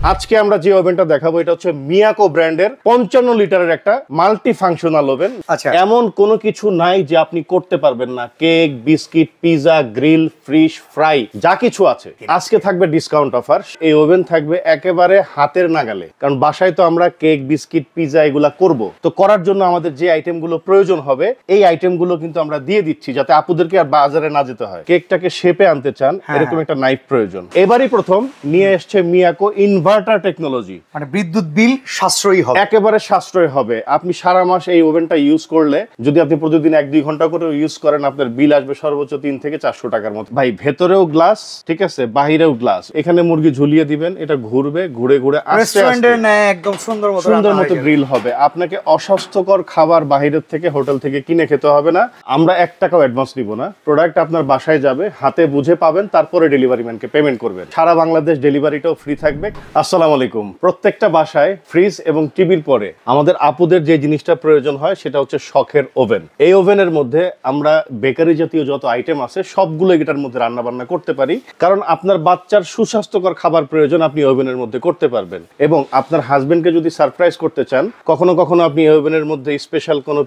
আজকে আমরা যে ওভেনটা দেখাবো এটা হচ্ছে মিয়াকো ব্র্যান্ডের 55 লিটারের একটা মাল্টি ফাংশনাল ওভেন। আচ্ছা, এমন কোনো কিছু নাই যে আপনি করতে পারবেন না। Cake, biscuit, pizza, grill, fish fry যা কিছু আছে আজকে থাকবে ডিসকাউন্ট অফার। এই ওভেন থাকবে একেবারে হাতের নাগালে, কারণ বাসায় তো আমরা কেক, বিস্কিট, পিজা এগুলা করব, তো করার জন্য আমাদের যে আইটেমগুলো প্রয়োজন হবে এই আইটেমগুলো কিন্তু আমরা দিয়ে দিচ্ছি, যাতে আপুদেরকে আর বাজারে না যেতে হয়। কেকটাকে শেপে আনতে চান, এরকম একটা নাইফ প্রয়োজন। এবারই প্রথম নিয়ে এসছে মিয়াকো ইনভার্টার টেকনোলজি, মানে বিদ্যুৎ বিল সাশ্রয়ী হবে, একেবারে সাশ্রয় হবে। আপনি সারা মাস এই ওভেনটা ইউজ করলে, যদি আপনি প্রতিদিন 1-2 ঘন্টা করে ইউজ করেন, আপনার বিল আসবে সর্বোচ্চ 3 থেকে 400 টাকার মতো। ভাই, ভেতরেও গ্লাস, ঠিক আছে, বাহিরেও গ্লাস। এখানে মুরগি ঝুলিয়ে দিবেন, এটা ঘুরবে, ঘুরে ঘুরে রেস্টুরেন্টের ন্যায় একদম সুন্দর মতো গ্রিল হবে। আপনাকে অস্বাস্থ্যকর খাবার বাহিরের থেকে, হোটেল থেকে কিনে খেতে হবে না। আমরা 1 টাকাও অ্যাডভান্স নিব না। প্রোডাক্ট আপনার বাসায় যাবে, হাতে বুঝে পাবেন, তারপরে ডেলিভারি ম্যানকে পেমেন্ট করবেন। সারা বাংলাদেশ ডেলিভারিটাও ফ্রি থাকবে। আসসালামু আলাইকুম। প্রত্যেকটা বাসায় ফ্রিজ এবং টিভির পরে আমাদের আপুদের যে জিনিসটা প্রয়োজন হয় সেটা হচ্ছে শখের ওভেন। এই ওভেনের মধ্যে আমরা বেকারি জাতীয় যত আইটেম আছে সবগুলো এটার মধ্যে রান্না বান্না করতে পারি, কারণ আপনার বাচ্চার সুস্বাস্থ্যকর খাবার প্রয়োজন আপনি ওভেনের মধ্যে করতে পারবেন। এবং আপনার হাজবেন্ডকে যদি সারপ্রাইজ করতে চান, কখনো কখনো আপনি এই ওভেনের মধ্যে স্পেশাল কোনো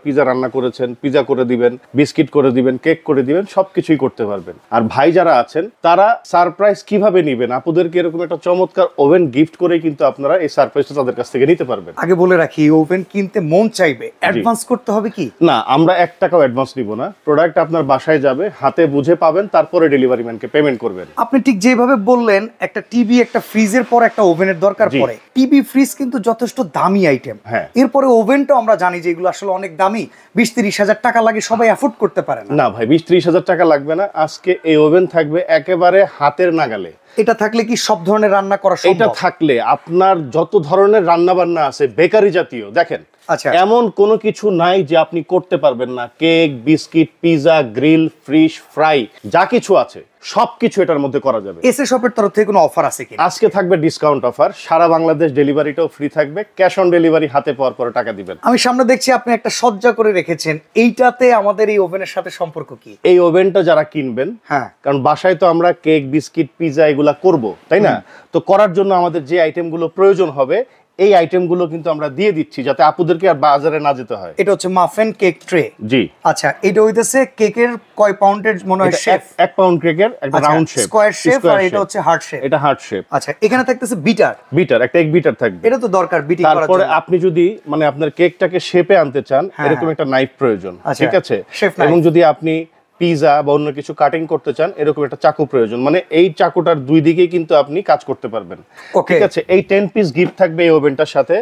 পিজা রান্না করেছেন, পিজা করে দিবেন, বিস্কিট করে দিবেন, কেক করে দিবেন, সবকিছুই করতে পারবেন। আর ভাই যারা আছেন তারা সারপ্রাইজ কিভাবে নিবেন, আপুদেরকে এরকম একটা চমৎকার ওভেন গিফট করে কিন্তু আপনারা এই সারপ্রাইজটা তাদের কাছ থেকে নিতে পারবেন। আগে বলে রাখি, ওভেন কিনতে মন চাইবে, অ্যাডভান্স করতে হবে কি? না, আমরা 1 টাকাও অ্যাডভান্স নিব না। প্রোডাক্ট আপনার বাসায় যাবে, হাতে বুঝে পাবেন, তারপরে ডেলিভারি ম্যানকে পেমেন্ট করবেন। আপনি ঠিক যেভাবে বললেন, একটা টিভি, একটা ফ্রিজের পর একটা ওভেনের দরকার পড়ে। টিভি, ফ্রিজ কিন্তু যথেষ্ট দামি আইটেম। এরপরে ওভেনটাও আমরা জানি যে এগুলো আসলে অনেক দামি, 20-30 হাজার টাকা লাগে, সবাই অ্যাফোর্ড করতে পারে না। না ভাই, 20-30 হাজার টাকা লাগবে না। আজকে এই ওভেন থাকবে একেবারে হাতের নাগালে। এটা থাকলে কি সব ধরনের রান্না করা সম্ভব? এটা থাকলে আপনার যত ধরনের রান্না বান্না আছে বেকারি জাতীয়, দেখেন, আচ্ছা, এমন কোনো কিছু নাই যে আপনি করতে পারবেন না। Cake, biscuit, pizza, grill, fish fry যা কিছু আছে সবকিছু এটার মধ্যে করা যাবে। এসএ শপের তরফ থেকে কোনো অফার আছে কি? আজকে থাকবে ডিসকাউন্ট অফার। সারা বাংলাদেশ ডেলিভারিটাও ফ্রি থাকবে। ক্যাশ অন ডেলিভারি হাতে পাওয়ার পরে টাকা দিবেন। আমি সামনে দেখছি আপনি একটা সজ্জা করে রেখেছেন, এইটাতে আমাদের এই ওভেনের সাথে সম্পর্ক কি? এই ওভেনটা যারা কিনবেন, কারণ বাসায় তো আমরা কেক, বিস্কিট, পিজা এগুলা করব, তাই না? তো করার জন্য আমাদের যে আইটেমগুলো প্রয়োজন হবে এই আইটেমগুলো কিন্তু আমরা দিয়ে দিচ্ছি, যাতে আপুদেরকে আর বাজারে না যেতে হয়। এটা হচ্ছে মাফিন কেক ট্রে। জি, আচ্ছা, এটা হইতেছে কেকের কয় পাউন্ডের মনে হয় শেপ? 1 পাউন্ড কেকের একটা রাউন্ড শেপ, স্কয়ার শেপ, আর এটা হচ্ছে হার্ট শেপ। এটা হার্ট শেপ। আচ্ছা, এখানে থাকতেছে বিটার, একটা এগ বিটার থাকবে। এটা তো দরকার বিটিং করার জন্য। তারপরে আপনি যদি মানে আপনার কেকটাকে শেপে আনতে চান, এরকম একটা নাইফ প্রয়োজন, ঠিক আছে? এবং যদি আপনি পিজা বা অন্য কিছু কাটিং করতে চান, এরকম একটা চাকু প্রয়োজন। মানে এই চাকুটার 2 দিকেই কিন্তু আপনি কাজ করতে পারবেন, ঠিক আছে? এই 10 পিস গিফট থাকবে এই ওভেনটার সাথে।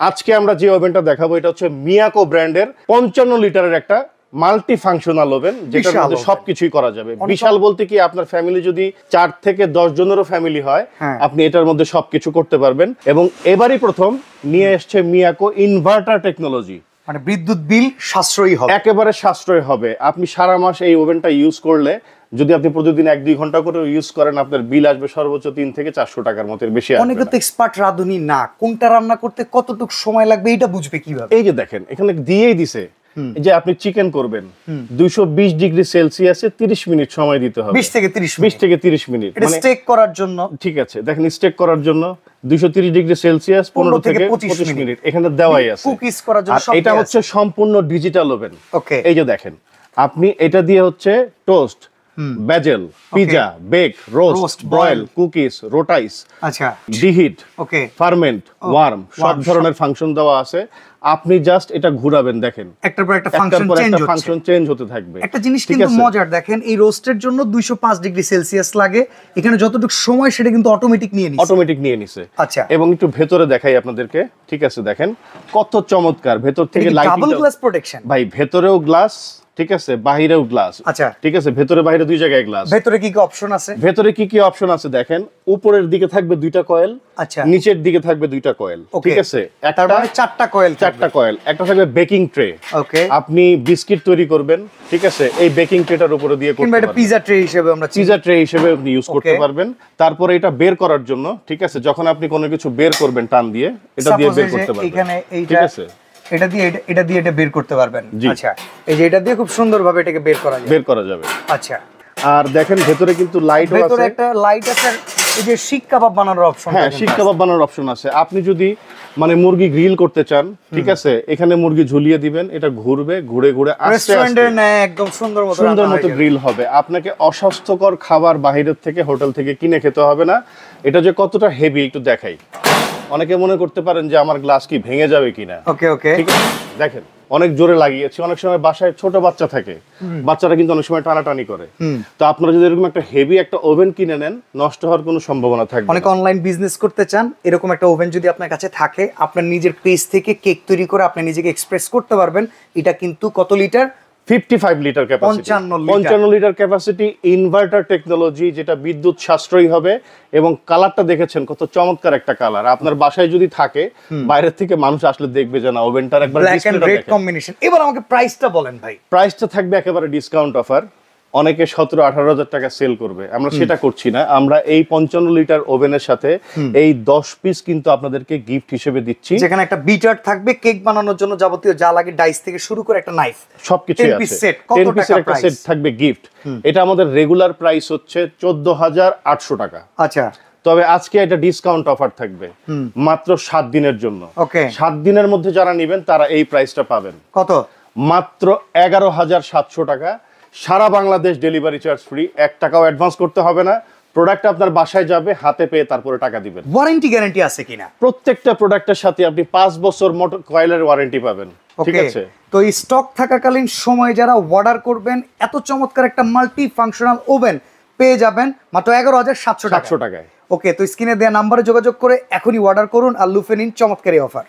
আজকে আমরা যে ওভেনটা দেখাবো এটা হচ্ছে মিয়াকো ব্র্যান্ডের 55 লিটারের একটা মাল্টি ফাংশনাল ওভেন, যেটার মধ্যে সবকিছুই করা যাবে। বিশাল বলতে কি, আপনার ফ্যামিলি যদি 4 থেকে 10 জনেরও ফ্যামিলি হয়, আপনি এটার মধ্যে সবকিছু করতে পারবেন। এবং এবারই প্রথম নিয়ে এসছে মিয়াকো ইনভার্টার টেকনোলজি, মানে বিদ্যুৎ বিল সাশ্রয়ী হবে, একেবারে সাশ্রয় হবে। আপনি সারা মাস এই ওভেনটা ইউজ করলে, যদি আপনি প্রতিদিন 1-2 ঘন্টা করে ইউজ করেন, আপনার বিল আসবে সর্বোচ্চ 3 থেকে 400 টাকার মতো, বেশি আসবে না। অনেকে তো এক্সপার্ট রাঁধুনি না, কোনটা রান্না করতে কতটুকু সময় লাগবে এটা বুঝবে কিভাবে? এই যে দেখেন, এখানে দিয়েই দিছে যে আপনি চিকেন করবেন 220 ডিগ্রি সেলসিয়াসে 30 মিনিট সময় দিতে হবে। 20 থেকে 30 মিনিট। মানে স্টেক করার জন্য, ঠিক আছে, দেখেন, স্টেক করার জন্য 230 ডিগ্রি সেলসিয়াস 15 থেকে 25 মিনিট এখানে দেওয়াই আছে। কুকিজ করার জন্য সব। এটা হচ্ছে সম্পূর্ণ ডিজিটাল ওভেন। ওকে, এই যে দেখেন, আপনি এটা দিয়ে হচ্ছে toast, bagel, pizza, bake, roast, broil, cookies, রোটাইস, আচ্ছা, ডিহিট, ওকে, ফার্মেন্ট, ওয়ার্ম, সব ধরনের ফাংশন দেওয়া আছে। আপনি জাস্ট এটা ঘুরাবেন, দেখেন একটার পর একটা ফাংশন চেঞ্জ হতে থাকবে। একটা জিনিস কিন্তু মজার, দেখেন, এই রোস্টের জন্য 205 ডিগ্রি সেলসিয়াস লাগে। এখানে যতটুকু সময় সেটা কিন্তু অটোমেটিক নিয়ে নিছে। আচ্ছা, এবং একটু ভেতরে দেখাই আপনাদেরকে, ঠিক আছে? দেখেন কত চমৎকার, ভেতর থেকে লাইটিং, ডাবল গ্লাস প্রোটেকশন। ভাই, ভেতরেও গ্লাস, ঠিক আছে, বাহিরেও গ্লাস। আচ্ছা, ঠিক আছে, ভেতরে বাইরে 2 জায়গায় গ্লাস। ভেতরে কি কি অপশন আছে? ভেতরে কি কি অপশন আছে দেখেন, উপরের দিকে থাকবে 2টা কয়েল, আচ্ছা, নিচের দিকে থাকবে 2টা কয়েল, ঠিক আছে? একটা 4টা কয়েল। একটা থাকবে বেকিং ট্রে। ওকে, আপনি বিস্কিট তৈরি করবেন, ঠিক আছে, এই বেকিং ট্রেটার উপরে দিয়ে করতে পারবেন। এটা পিজা ট্রে হিসেবে আমরা আপনি ইউজ করতে পারবেন। তারপরে এটা বের করার জন্য, ঠিক আছে, যখন আপনি কোনো কিছু বের করবেন টান দিয়ে, এটা দিয়ে বের করতে পারবেন। এখানে ঠিক আছে, এটা দিয়ে এটা বের করতে পারবেন। আচ্ছা, এই যে এটা দিয়ে খুব সুন্দরভাবে এটাকে বের করা যাবে। আচ্ছা, আর দেখেন, ভেতরে কিন্তু লাইটও আছে, ভেতরে একটা লাইট আছে। এই যে শিক কাবাব বানানোর অপশন, হ্যাঁ শিক কাবাব বানানোর অপশন আছে। আপনি যদি মানে মুরগি গ্রিল করতে চান, ঠিক আছে, এখানে মুরগি ঝুলিয়ে দিবেন, এটা ঘুরবে, ঘুরে ঘুরে রেস্টুরেন্টের ন্যায় একদম সুন্দর মতো গ্রিল হবে। আপনাকে অস্বাস্থ্যকর খাবার বাইরের থেকে হোটেল থেকে কিনে খেতে হবে না। এটা যে কতটা হেভি একটু দেখাই। অনেকে মনে করতে পারেন যে আমার গ্লাস কি ভেঙে যাবে কিনা। ওকে ওকে, ঠিক আছে, দেখেন অনেক জোরে লাগিয়েছি। অনেক সময় বাসায় ছোট বাচ্চা থাকে, বাচ্চারা কিন্তু অনেক সময় টানাটানি করে। তো আপনারা যদি এরকম একটা হেভি একটা ওভেন কিনে নেন, নষ্ট হওয়ার কোনো সম্ভাবনা থাকবে না। অনেক অনলাইন বিজনেস করতে চান, এরকম একটা ওভেন যদি আপনার কাছে থাকে, আপনার নিজের পেজ থেকে কেক তৈরি করে আপনি নিজেকে এক্সপ্রেস করতে পারবেন। এটা কিন্তু কত litre? 55 litre capacity, 55 litre capacity, inverter technology, যেটা বিদ্যুৎ সাশ্রয়ী হবে। এবং কালারটা দেখেছেন কত চমৎকার একটা কালার। আপনার বাসায় যদি থাকে, বাইরে থেকে মানুষ আসলে দেখবে যে না ওভেনটার একবার ব্ল্যাক এন্ড রেড কম্বিনেশন। এবার আমাকে প্রাইসটা বলেন ভাই। প্রাইসটা থাকবে একেবারে ডিসকাউন্ট অফার। অনেকে 17-18 হাজার টাকা সেল করবে, আমরা সেটা করছি না। আমরা এই 55 লিটার ওভেনের সাথে এই 10 পিস কিন্তু আপনাদেরকে গিফট হিসেবে দিচ্ছি, যেখানে একটা বিটার থাকবে, কেক বানানোর জন্য যাবতীয় যা লাগে, ডাইস থেকে শুরু করে একটা নাইফ, সবকিছু আছে। 10 পিসের একটা সেট থাকবে গিফট। এটা আমাদের রেগুলার প্রাইস হচ্ছে 14,800 টাকা। আচ্ছা, তবে আজকে এটা ডিসকাউন্ট অফার থাকবে মাত্র 7 দিনের জন্য। ওকে, 7 দিনের মধ্যে যারা নেবেন তারা এই প্রাইসটা পাবেন। কত? মাত্র 11,700 টাকা। সারা বাংলাদেশ ডেলিভারি চার্জ ফ্রি, 1 টাকাও অ্যাডভান্স করতে হবে না। প্রোডাক্ট আপনার বাসায় যাবে, হাতে পেয়ে তারপরে টাকা দিবেন। ওয়ারেন্টি গ্যারান্টি আছে কিনা? প্রত্যেকটা প্রোডাক্টের সাথে আপনি 5 বছর মোটর কয়েলের ওয়ারেন্টি পাবেন। ঠিক আছে, তো এই স্টক থাকাকালীন সময় যারা অর্ডার করবেন, এত চমৎকার একটা মাল্টি ফাংশনাল ওভেন পেয়ে যাবেন মাত্র 11,700 টাকায়। টাকায়। ওকে, তো স্ক্রিনে দেওয়া নাম্বারে যোগাযোগ করে এখনই অর্ডার করুন আর লুফে নিন চমৎকার এই অফার।